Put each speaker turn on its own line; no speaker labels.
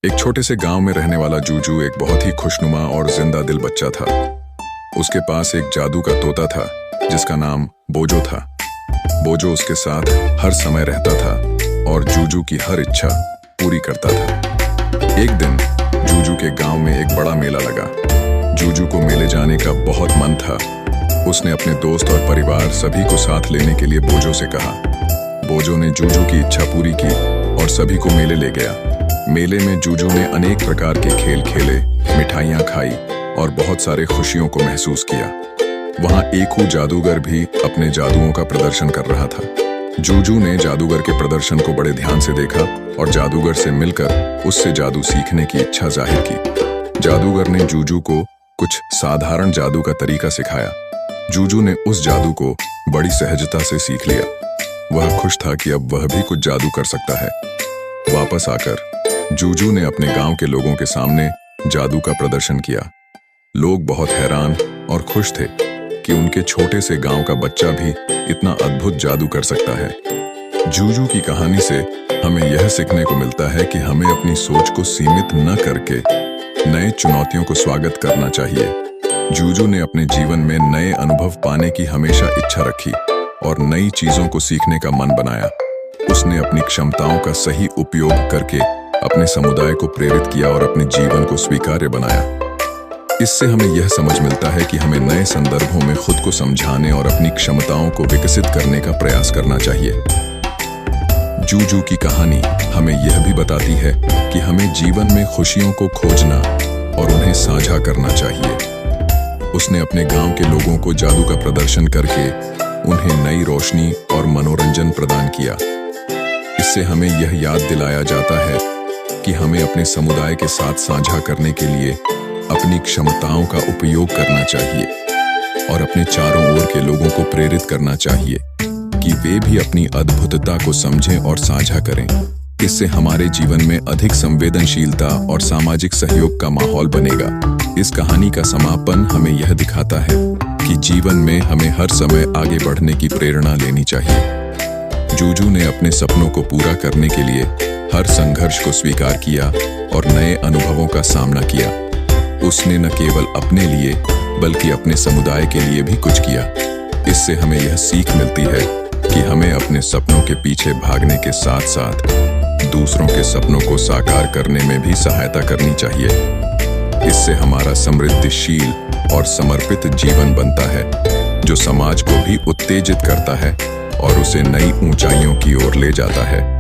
एक छोटे से गांव में रहने वाला जूजू एक बहुत ही खुशनुमा और जिंदा दिल बच्चा था। उसके पास एक जादू का तोता था जिसका नाम बोजो था। बोजो उसके साथ हर समय रहता था और जूजू की हर इच्छा पूरी करता था। एक दिन जूजू के गांव में एक बड़ा मेला लगा। जूजू को मेले जाने का बहुत मन था। उसने अपने दोस्त और परिवार सभी को साथ लेने के लिए बोजो से कहा। बोजो ने जूजू की इच्छा पूरी की और सभी को मेले ले गया। मेले में जूजू ने अनेक प्रकार के खेल खेले, मिठाइयाँ खाई और बहुत सारे खुशियों को महसूस किया। वहाँ एकू जादूगर भी अपने जादुओं का प्रदर्शन कर रहा था। जूजू ने जादूगर के प्रदर्शन को बड़े ध्यान से देखा और जादूगर से मिलकर उससे जादू सीखने की इच्छा जाहिर की। जादूगर ने जूजू को कुछ साधारण जादू का तरीका सिखाया। जूजू ने उस जादू को बड़ी सहजता से सीख लिया। वह खुश था कि अब वह भी कुछ जादू कर सकता है। वापस आकर जूजू ने अपने गांव के लोगों के सामने जादू का प्रदर्शन किया। लोग बहुत हैरान और खुश थे कि उनके छोटे से गांव का बच्चा भी इतना अद्भुत जादू कर सकता है। जूजू की कहानी से हमें यह सीखने को मिलता है कि हमें अपनी सोच को सीमित न करके नए चुनौतियों को स्वागत करना चाहिए। जूजू ने अपने जीवन में नए अनुभव पाने की हमेशा इच्छा रखी और नई चीजों को सीखने का मन बनाया। उसने अपनी क्षमताओं का सही उपयोग करके अपने समुदाय को प्रेरित किया और अपने जीवन को स्वीकार्य बनाया। इससे हमें यह समझ मिलता है कि हमें नए संदर्भों में खुद को समझाने और अपनी क्षमताओं को विकसित करने का प्रयास करना चाहिए। जूजू की कहानी हमें यह भी बताती है कि हमें जीवन में खुशियों को खोजना और उन्हें साझा करना चाहिए। उसने अपने गांव के लोगों को जादू का प्रदर्शन करके उन्हें नई रोशनी और मनोरंजन प्रदान किया। इससे हमें यह याद दिलाया जाता है कि हमें अपने समुदाय के साथ साझा करने के लिए अपनी क्षमताओं का उपयोग करना चाहिए और अपने चारों ओर के लोगों को प्रेरित करना चाहिए कि वे भी अपनी अद्भुतता को समझें और साझा करें। इससे हमारे जीवन में अधिक संवेदनशीलता और सामाजिक सहयोग का माहौल बनेगा। इस कहानी का समापन हमें यह दिखाता है कि जीवन में हमें हर समय आगे बढ़ने की प्रेरणा लेनी चाहिए। जूजू ने अपने सपनों को पूरा करने के लिए हर संघर्ष को स्वीकार किया और नए अनुभवों का सामना किया। उसने न केवल अपने लिए बल्कि अपने समुदाय के लिए भी कुछ किया। इससे हमें यह सीख मिलती है कि हमें अपने सपनों के पीछे भागने के साथ साथ दूसरों के सपनों को साकार करने में भी सहायता करनी चाहिए। इससे हमारा समृद्धिशील और समर्पित जीवन बनता है जो समाज को भी उत्तेजित करता है और उसे नई ऊंचाइयों की ओर ले जाता है।